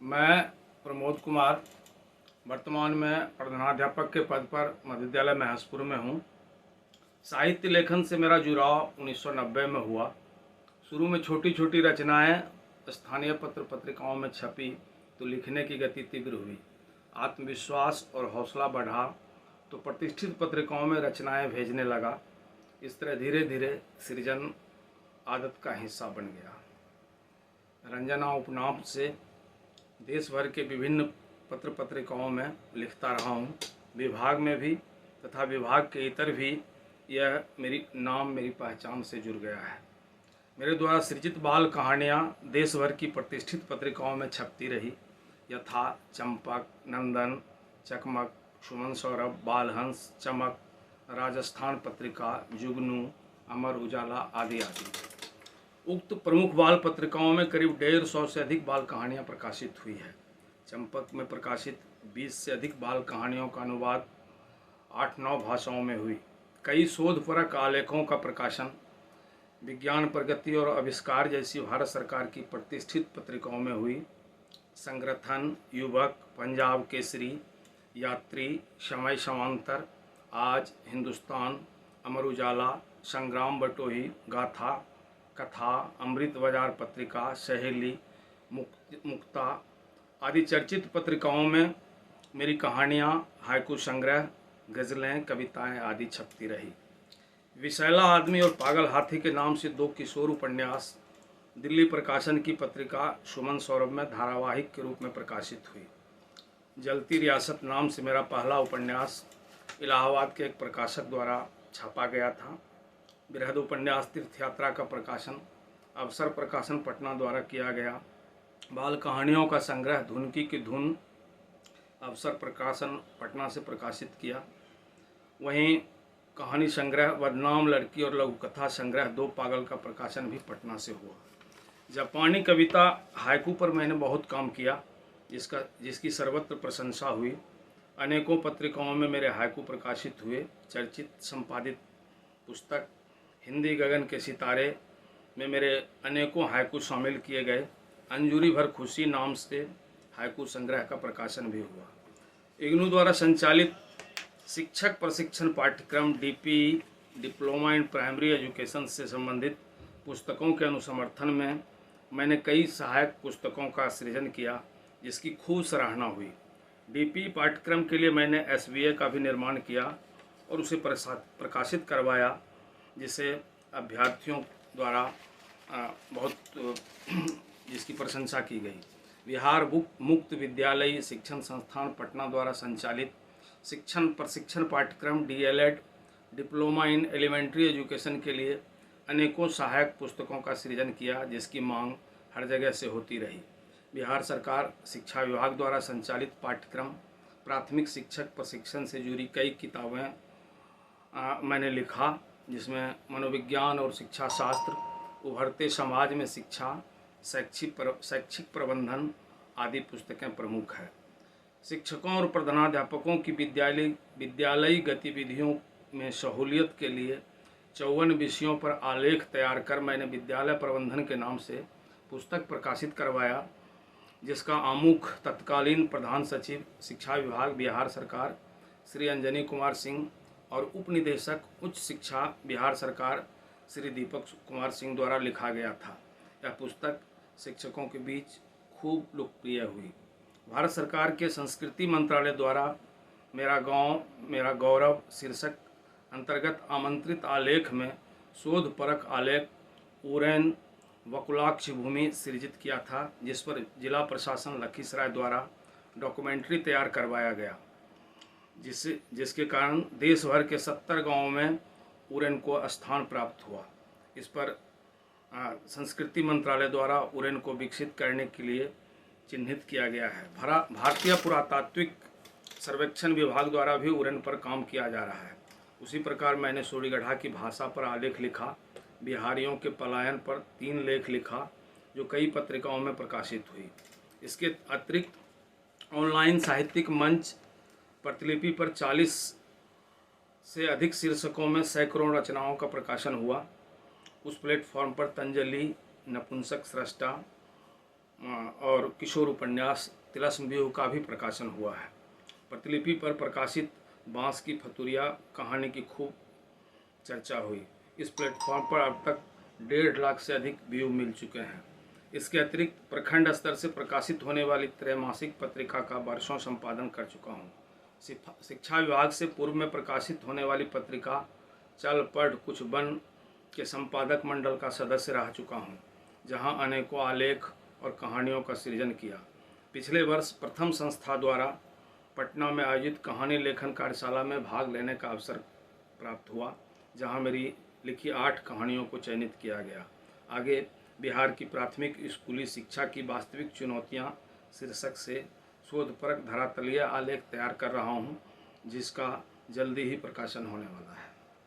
मैं प्रमोद कुमार वर्तमान में प्रधानाध्यापक के पद पर मध्य विद्यालय महसपुर में हूँ। साहित्य लेखन से मेरा जुड़ाव 1990 में हुआ। शुरू में छोटी छोटी रचनाएं स्थानीय पत्र पत्रिकाओं में छपी तो लिखने की गति तीव्र हुई। आत्मविश्वास और हौसला बढ़ा तो प्रतिष्ठित पत्रिकाओं में रचनाएं भेजने लगा। इस तरह धीरे धीरे सृजन आदत का हिस्सा बन गया। रंजना उपनाम से देश भर के विभिन्न पत्र पत्रिकाओं में लिखता रहा हूँ। विभाग में भी तथा विभाग के इतर भी यह मेरी पहचान से जुड़ गया है। मेरे द्वारा सृजित बाल कहानियाँ देश भर की प्रतिष्ठित पत्रिकाओं में छपती रही, यथा चंपक, नंदन, चकमक, सुमन सौरभ, बालहंस, चमक, राजस्थान पत्रिका, जुगनू, अमर उजाला आदि आदि। उक्त प्रमुख बाल पत्रिकाओं में करीब 150 से अधिक बाल कहानियाँ प्रकाशित हुई है। चंपक में प्रकाशित 20 से अधिक बाल कहानियों का अनुवाद 8-9 भाषाओं में हुई। कई शोधपरक आलेखों का प्रकाशन विज्ञान प्रगति और आविष्कार जैसी भारत सरकार की प्रतिष्ठित पत्रिकाओं में हुई। संगठन, युवक, पंजाब केसरी, यात्री, समय समांतर, आज, हिंदुस्तान, अमर उजाला, संग्राम बटोही, गाथा, कथा, अमृत बाजार पत्रिका, सहेली, मुक्ता आदि चर्चित पत्रिकाओं में मेरी कहानियाँ, हाइकू संग्रह, गज़लें, कविताएं आदि छपती रही। विशैला आदमी और पागल हाथी के नाम से 2 किशोर उपन्यास दिल्ली प्रकाशन की पत्रिका सुमन सौरभ में धारावाहिक के रूप में प्रकाशित हुई। जलती रियासत नाम से मेरा पहला उपन्यास इलाहाबाद के एक प्रकाशक द्वारा छापा गया था। बृहद उपन्यास तीर्थ यात्रा का प्रकाशन अवसर प्रकाशन पटना द्वारा किया गया। बाल कहानियों का संग्रह धुनकी की धुन अवसर प्रकाशन पटना से प्रकाशित किया। वहीं कहानी संग्रह बदनाम लड़की और लघु कथा संग्रह 2 पागल का प्रकाशन भी पटना से हुआ। जापानी कविता हाइकू पर मैंने बहुत काम किया, जिसकी सर्वत्र प्रशंसा हुई। अनेकों पत्रिकाओं में मेरे हाइकू प्रकाशित हुए। चर्चित संपादित पुस्तक हिंदी गगन के सितारे में मेरे अनेकों हाइकू शामिल किए गए। अंजुरी भर खुशी नाम से हाइकू संग्रह का प्रकाशन भी हुआ। इग्नू द्वारा संचालित शिक्षक प्रशिक्षण पाठ्यक्रम DP diploma in primary education से संबंधित पुस्तकों के अनुसमर्थन में मैंने कई सहायक पुस्तकों का सृजन किया, जिसकी खूब सराहना हुई। डीपी पाठ्यक्रम के लिए मैंने एसबीए का भी निर्माण किया और उसे प्रकाशित करवाया, जिसे अभ्यर्थियों द्वारा जिसकी प्रशंसा की गई। बिहार मुक्त विद्यालय शिक्षण संस्थान पटना द्वारा संचालित शिक्षण प्रशिक्षण पाठ्यक्रम DElEd diploma in elementary education के लिए अनेकों सहायक पुस्तकों का सृजन किया, जिसकी मांग हर जगह से होती रही। बिहार सरकार शिक्षा विभाग द्वारा संचालित पाठ्यक्रम प्राथमिक शिक्षक प्रशिक्षण से जुड़ी कई किताबें मैंने लिखा, जिसमें मनोविज्ञान और शिक्षा शास्त्र, उभरते समाज में शिक्षा, शैक्षिक प्रबंधन आदि पुस्तकें प्रमुख हैं। शिक्षकों और प्रधानाध्यापकों की विद्यालयी गतिविधियों में सहूलियत के लिए 54 विषयों पर आलेख तैयार कर मैंने विद्यालय प्रबंधन के नाम से पुस्तक प्रकाशित करवाया, जिसका आमुख तत्कालीन प्रधान सचिव शिक्षा विभाग बिहार सरकार श्री अंजनी कुमार सिंह और उप निदेशक उच्च शिक्षा बिहार सरकार श्री दीपक कुमार सिंह द्वारा लिखा गया था। यह पुस्तक शिक्षकों के बीच खूब लोकप्रिय हुई। भारत सरकार के संस्कृति मंत्रालय द्वारा मेरा गांव मेरा गौरव शीर्षक अंतर्गत आमंत्रित आलेख में शोध परक आलेख उरैन वकुलाक्ष भूमि सृजित किया था, जिस पर जिला प्रशासन लखीसराय द्वारा डॉक्यूमेंट्री तैयार करवाया गया, जिसके कारण देश भर के 70 गाँवों में उरैन को स्थान प्राप्त हुआ। इस पर संस्कृति मंत्रालय द्वारा उरैन को विकसित करने के लिए चिन्हित किया गया है। भारतीय पुरातात्विक सर्वेक्षण विभाग द्वारा भी उरैन पर काम किया जा रहा है। उसी प्रकार मैंने सूर्यगढ़ा की भाषा पर आलेख लिखा। बिहारियों के पलायन पर 3 लेख लिखा, जो कई पत्रिकाओं में प्रकाशित हुई। इसके अतिरिक्त ऑनलाइन साहित्यिक मंच प्रतिलिपि पर 40 से अधिक शीर्षकों में सैकड़ों रचनाओं का प्रकाशन हुआ। उस प्लेटफॉर्म पर तंजलि, नपुंसक स्रष्टा, और किशोर उपन्यास तिलस्म व्यूह का भी प्रकाशन हुआ है। प्रतिलिपि पर प्रकाशित बांस की फतुरिया कहानी की खूब चर्चा हुई। इस प्लेटफॉर्म पर अब तक 1.5 लाख से अधिक व्यू मिल चुके हैं। इसके अतिरिक्त प्रखंड स्तर से प्रकाशित होने वाली त्रैमासिक पत्रिका का वर्षों संपादन कर चुका हूँ। शिक्षा विभाग से पूर्व में प्रकाशित होने वाली पत्रिका चल पढ़ कुछ बन के संपादक मंडल का सदस्य रह चुका हूँ, जहाँ अनेकों आलेख और कहानियों का सृजन किया। पिछले वर्ष प्रथम संस्था द्वारा पटना में आयोजित कहानी लेखन कार्यशाला में भाग लेने का अवसर प्राप्त हुआ, जहाँ मेरी लिखी 8 कहानियों को चयनित किया गया। आगे बिहार की प्राथमिक स्कूली शिक्षा की वास्तविक चुनौतियाँ शीर्षक से शोधपरक धरातलीय आलेख तैयार कर रहा हूँ, जिसका जल्दी ही प्रकाशन होने वाला है।